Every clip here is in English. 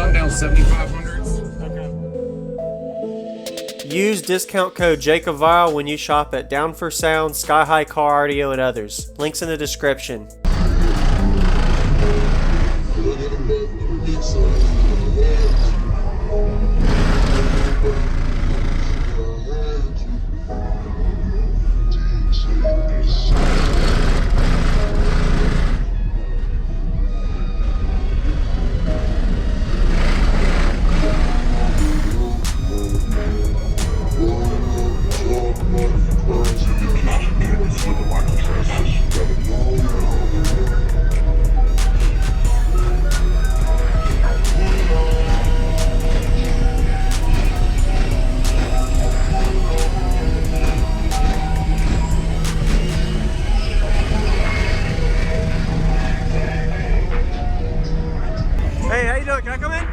Sundown 7500s. Okay. Use discount code JACOBVILE when you shop at Down for Sound, Sky High Car Audio, and others. Links in the description. Hey, how you doing? Can I come in?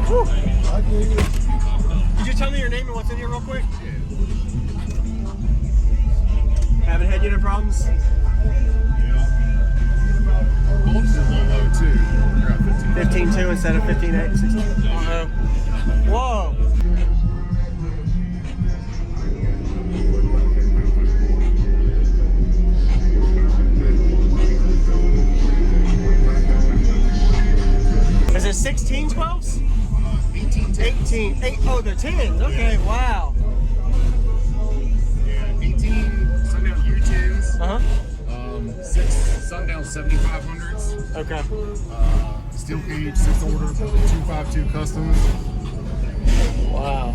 Whew. Could you tell me your name and what's in here real quick? Haven't had unit problems? Yeah. Voltage is a little low too. You're at 15.2 instead of 15.8, 16. Uh-oh. Whoa. Is it 16 12s? 18. Oh, they're 10s. Okay, wow. Yeah, 18 Sundown U10s. 6 Sundown 7500s. Okay. Steel cage, 6 order, 252 customs. Wow. I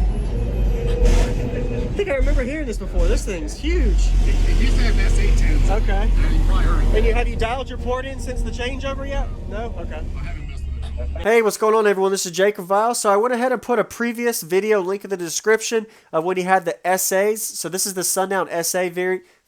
think I remember hearing this before. This thing's huge. It used to have S810s. Okay. Yeah, you probably heard of it. And have you dialed your port in since the changeover yet? No? Okay. I haven't messed with it. Hey, what's going on, everyone? This is Jacob Vile. So I went ahead and put a previous video link in the description of when he had the SAs. So this is the Sundown SA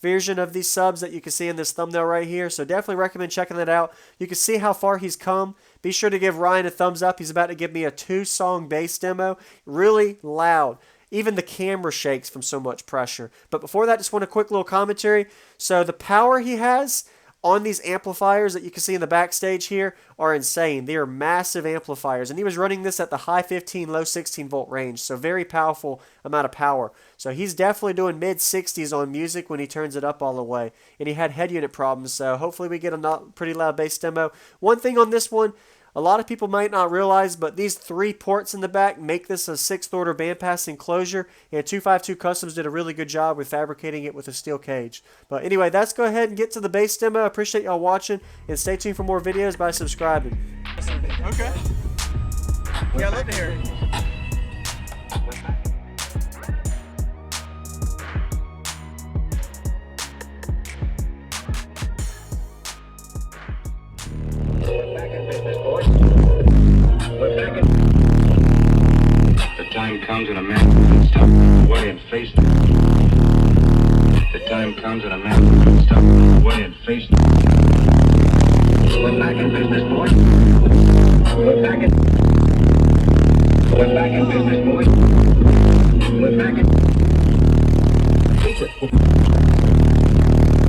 version of these subs that you can see in this thumbnail right here. So definitely recommend checking that out. You can see how far he's come. Be sure to give Ryan a thumbs up. He's about to give me a 2-song bass demo. Really loud. Even the camera shakes from so much pressure. But before that, just want a quick little commentary. So the power he has on these amplifiers that you can see in the backstage here are insane. They are massive amplifiers. And he was running this at the high 15, low 16 volt range. So very powerful amount of power. So he's definitely doing mid 60s on music when he turns it up all the way. And he had head unit problems. So hopefully we get a pretty loud bass demo. One thing on this one, a lot of people might not realize, but these 3 ports in the back make this a 6th order bandpass enclosure, and 252 Customs did a really good job with fabricating it with a steel cage. But anyway, let's go ahead and get to the bass demo. I appreciate y'all watching, and stay tuned for more videos by subscribing. Okay. Yeah, I'd love to hear it. The time comes and a man can stop away and face it. The time comes and a man can stop away and face it. We're back in business, boys. We're back in business, boys. We're back in.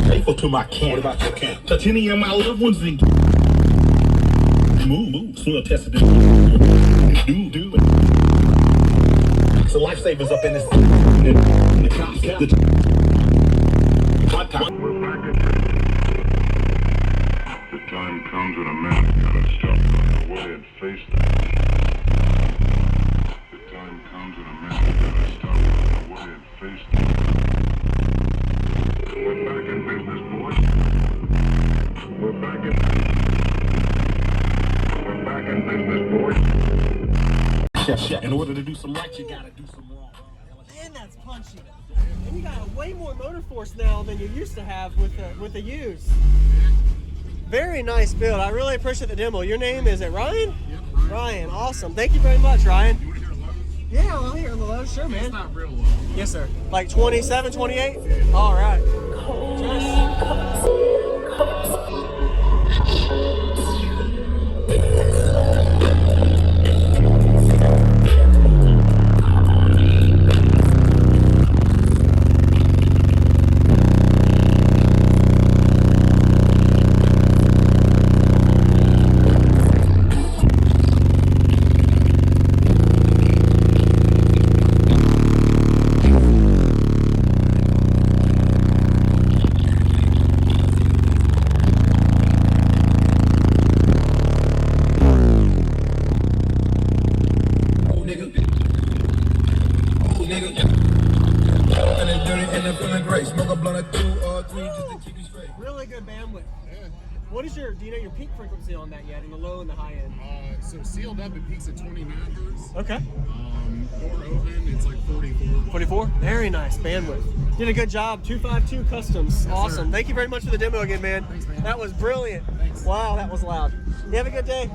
Faithful to my camp. What about your camp? Touching and my loved ones and move, soil tested it. Do it. So lifesavers up in this. The cops. One time. We're back in the time comes when a man gotta stop away and face it. The time comes when a man gotta stop away and face it. We're back in business, boys. We're back in business, boys. In order to do some right, you gotta do some wrong. Man, that's punchy. And you got way more motor force now than you used to have with the U's. Very nice build. I really appreciate the demo. Your name, is it Ryan? Yep, Ryan, awesome. Thank you very much, Ryan. You want to hear a low? Yeah, I'll hear the low. Sure, man. It's not real low. Yes, sir. Like 27, 28? All right. dirty and I'm feeling great. Smoke a blunt at 2 or 3 just to keep me straight. Really good bandwidth. Yeah. What is do you know your peak frequency on that yet, in the low and the high end? So sealed up, it peaks at 29 hertz. Okay. Door open, it's like 44. 44? Very nice bandwidth. Did a good job. 252 Customs. Awesome. sir. Thank you very much for the demo again, man. Thanks, man. That was brilliant. Thanks. Wow, that was loud. You have a good day.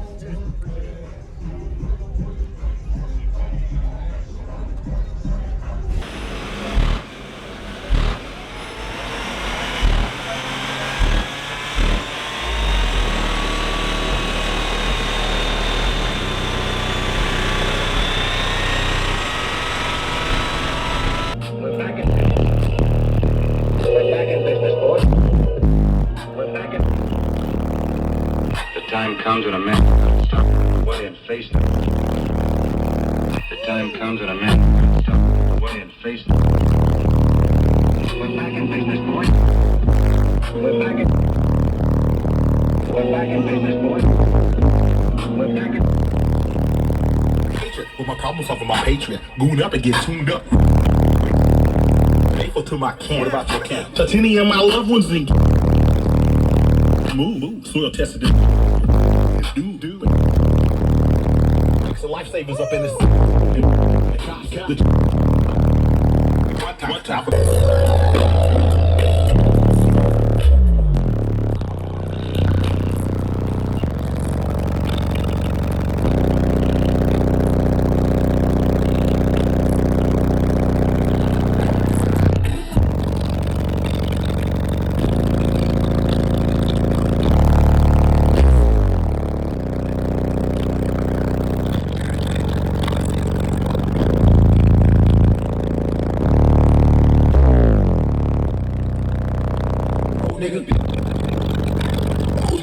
We're back in business. We're back in business, boys. We're back in. The time comes when a man can stop away and face them. The time comes when a man can stop away and face them. We're back in business, boys. We're back in. We're back in business, boys. We're back in. With my problems off of my Patreon, goon up and get tuned up. Faithful to my camp. What about your camp? Titanium, my loved ones in. Move, soil tested it. Do. So lifesavers up in this. What time?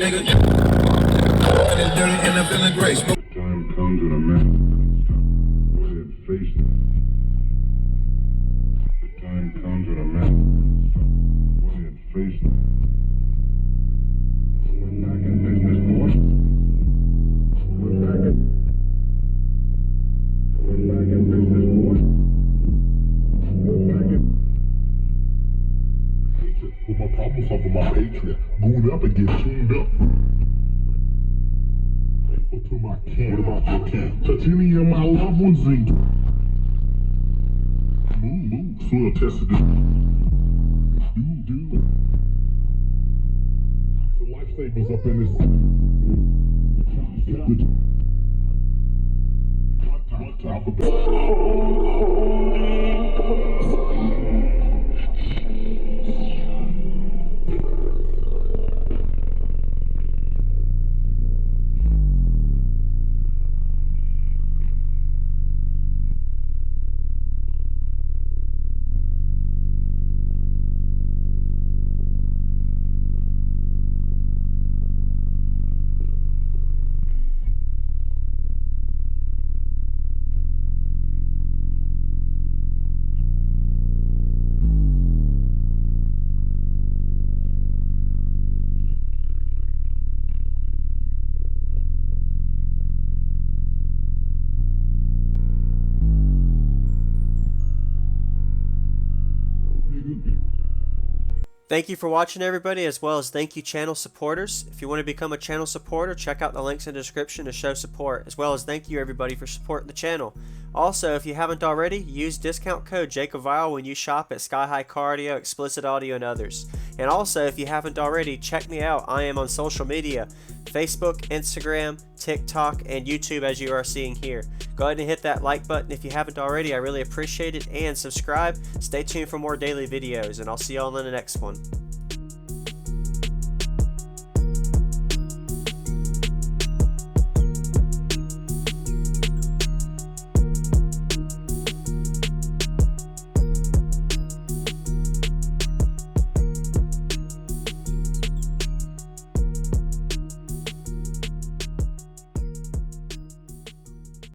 Nigga, it's dirty and I'm feeling great. The time comes when a man can stop away and face them. The time comes when a man can stop away and face them. We're back in business, boys. We're back in business, boys. We're back in. With my problems off of my Patreon, goon up and get tuned up. Faithful to my camp. What about your camp? Titanium, my loved ones in. Move, soil tested it. Do. The lifesavers up in this. One time for Thank you for watching, everybody, as well as thank you channel supporters. If you want to become a channel supporter, check out the links in the description to show support, as well as thank you everybody for supporting the channel. Also, if you haven't already, use discount code JacobVile when you shop at Sky High Cardio, Explicit Audio, and others. And also, if you haven't already, check me out. I am on social media, Facebook, Instagram, TikTok, and YouTube, as you are seeing here. Go ahead and hit that like button if you haven't already. I really appreciate it. And subscribe. Stay tuned for more daily videos, and I'll see you all in the next one.